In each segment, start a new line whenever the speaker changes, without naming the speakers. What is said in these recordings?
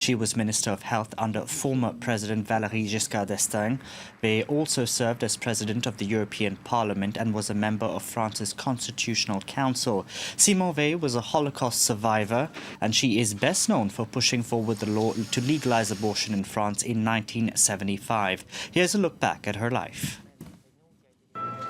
She was Minister of Health under former President Valéry Giscard d'Estaing. Veil also served as President of the European Parliament and was a member of France's Constitutional Council. Simone Veil was a Holocaust survivor, and she is best known for pushing forward the law to legalize abortion in France in 1975. Here's a look back at her life.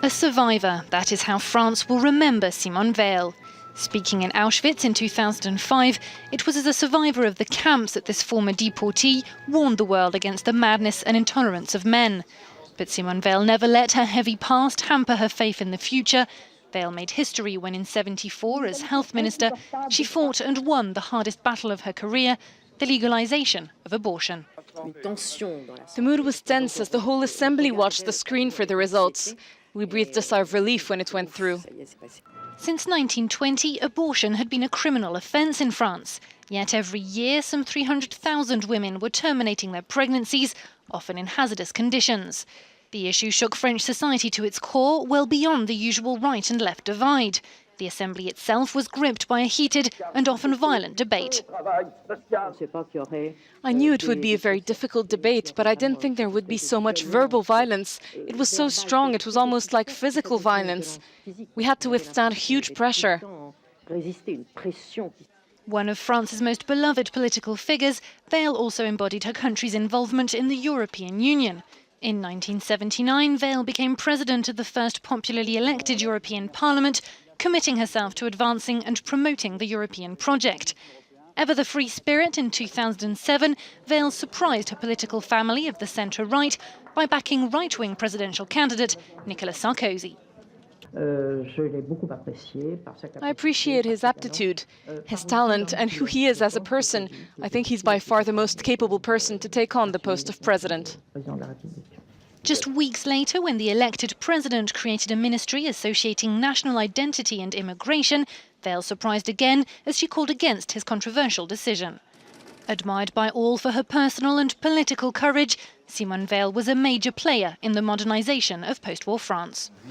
A survivor, that is how France will remember Simone Veil. Speaking in Auschwitz in 2005, it was as a survivor of the camps that this former deportee warned the world against the madness and intolerance of men. But Simone Veil never let her heavy past hamper her faith in the future. Veil made history when in '74, as health minister, she fought and won the hardest battle of her career, the legalization of abortion.
The mood was tense as the whole assembly watched the screen for the results. We breathed a sigh of relief when it went through.
Since 1920, abortion had been a criminal offence in France. Yet every year, some 300,000 women were terminating their pregnancies, often in hazardous conditions. The issue shook French society to its core, well beyond the usual right and left divide. The assembly itself was gripped by a heated and often violent debate.
I knew it would be a very difficult debate, but I didn't think there would be so much verbal violence. It was so strong, it was almost like physical violence. We had to withstand huge pressure.
One of France's most beloved political figures, Veil also embodied her country's involvement in the European Union. In 1979, Veil became president of the first popularly elected European Parliament, committing herself to advancing and promoting the European project. Ever the free spirit, in 2007, Veil surprised her political family of the centre-right by backing right-wing presidential candidate Nicolas Sarkozy.
I appreciate his aptitude, his talent, and who he is as a person. I think he's by far the most capable person to take on the post of president.
Just weeks later, when the elected president created a ministry associating national identity and immigration, Veil surprised again as she called against his controversial decision. Admired by all for her personal and political courage, Simone Veil was a major player in the modernisation of post-war France.